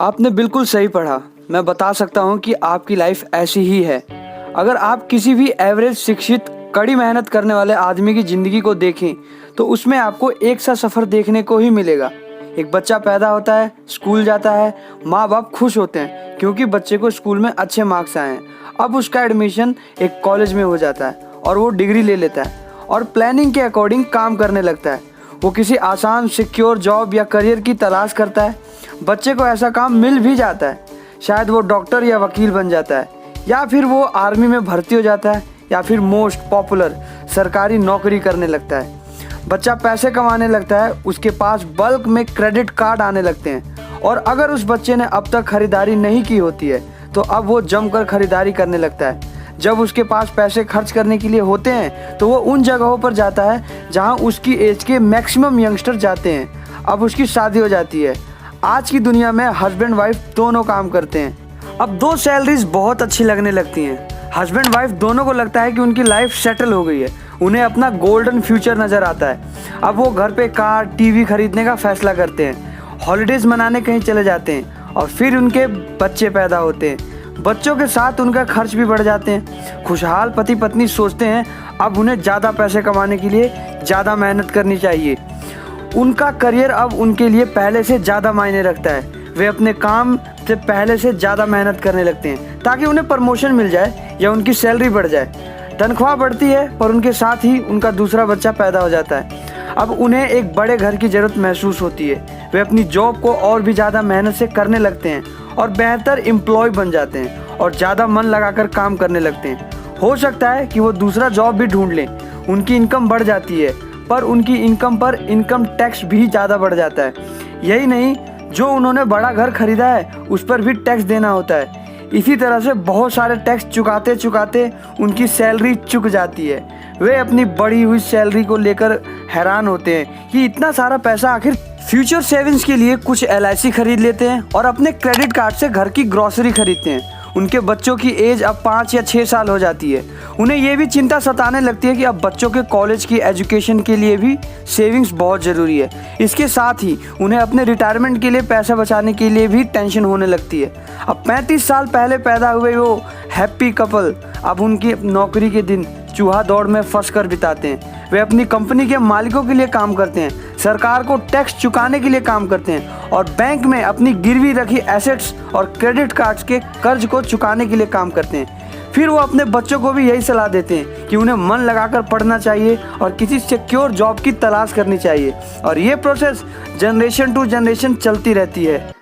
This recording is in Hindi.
आपने बिल्कुल सही पढ़ा। मैं बता सकता हूँ कि आपकी लाइफ ऐसी ही है। अगर आप किसी भी एवरेज शिक्षित कड़ी मेहनत करने वाले आदमी की ज़िंदगी को देखें तो उसमें आपको एक सा सफ़र देखने को ही मिलेगा। एक बच्चा पैदा होता है, स्कूल जाता है, माँ बाप खुश होते हैं क्योंकि बच्चे को स्कूल में अच्छे मार्क्स आए हैं। अब उसका एडमिशन एक कॉलेज में हो जाता है और वो डिग्री ले लेता है और प्लानिंग के अकॉर्डिंग काम करने लगता है। वो किसी आसान सिक्योर जॉब या करियर की तलाश करता है। बच्चे को ऐसा काम मिल भी जाता है। शायद वो डॉक्टर या वकील बन जाता है, या फिर वो आर्मी में भर्ती हो जाता है, या फिर मोस्ट पॉपुलर सरकारी नौकरी करने लगता है। बच्चा पैसे कमाने लगता है, उसके पास बल्क में क्रेडिट कार्ड आने लगते हैं और अगर उस बच्चे ने अब तक खरीदारी नहीं की होती है तो अब वो जमकर खरीदारी करने लगता है। जब उसके पास पैसे खर्च करने के लिए होते हैं तो वो उन जगहों पर जाता है जहां उसकी एज के मैक्सिमम यंगस्टर जाते हैं। अब उसकी शादी हो जाती है। आज की दुनिया में हस्बैंड वाइफ दोनों काम करते हैं। अब दो सैलरीज बहुत अच्छी लगने लगती हैं। हस्बैंड वाइफ दोनों को लगता है कि उनकी लाइफ सेटल हो गई है। उन्हें अपना गोल्डन फ्यूचर नज़र आता है। अब वो घर पे कार टीवी खरीदने का फैसला करते हैं, हॉलीडेज मनाने कहीं चले जाते हैं और फिर उनके बच्चे पैदा होते हैं। बच्चों के साथ उनका खर्च भी बढ़ जाते हैं। खुशहाल पति पत्नी सोचते हैं अब उन्हें ज़्यादा पैसे कमाने के लिए ज़्यादा मेहनत करनी चाहिए। उनका करियर अब उनके लिए पहले से ज़्यादा मायने रखता है। वे अपने काम से पहले से ज़्यादा मेहनत करने लगते हैं ताकि उन्हें प्रमोशन मिल जाए या उनकी सैलरी बढ़ जाए। तनख्वाह बढ़ती है पर उनके साथ ही उनका दूसरा बच्चा पैदा हो जाता है। अब उन्हें एक बड़े घर की ज़रूरत महसूस होती है। वे अपनी जॉब को और भी ज़्यादा मेहनत से करने लगते हैं और बेहतर एम्प्लॉय बन जाते हैं और ज़्यादा मन लगाकर काम करने लगते हैं। हो सकता है कि वो दूसरा जॉब भी ढूंढ लें। उनकी इनकम बढ़ जाती है पर उनकी इनकम पर इनकम टैक्स भी ज़्यादा बढ़ जाता है। यही नहीं, जो उन्होंने बड़ा घर खरीदा है उस पर भी टैक्स देना होता है। इसी तरह से बहुत सारे टैक्स चुकाते चुकाते उनकी सैलरी चुक जाती है। वे अपनी बढ़ी हुई सैलरी को लेकर हैरान होते हैं कि इतना सारा पैसा आखिर। फ्यूचर सेविंग्स के लिए कुछ LIC खरीद लेते हैं और अपने क्रेडिट कार्ड से घर की ग्रॉसरी खरीदते हैं। उनके बच्चों की एज अब 5 या 6 साल हो जाती है। उन्हें ये भी चिंता सताने लगती है कि अब बच्चों के कॉलेज की एजुकेशन के लिए भी सेविंग्स बहुत ज़रूरी है। इसके साथ ही उन्हें अपने रिटायरमेंट के लिए पैसा बचाने के लिए भी टेंशन होने लगती है। अब 35 साल पहले पैदा हुए वो हैप्पी कपल अब उनकी नौकरी के दिन चूहा दौड़ में फंस कर बिताते हैं। वे अपनी कंपनी के मालिकों के लिए काम करते हैं, सरकार को टैक्स चुकाने के लिए काम करते हैं और बैंक में अपनी गिरवी रखी एसेट्स और क्रेडिट कार्ड्स के कर्ज को चुकाने के लिए काम करते हैं। फिर वो अपने बच्चों को भी यही सलाह देते हैं कि उन्हें मन लगाकर पढ़ना चाहिए और किसी सिक्योर जॉब की तलाश करनी चाहिए और ये प्रोसेस जनरेशन टू जनरेशन चलती रहती है।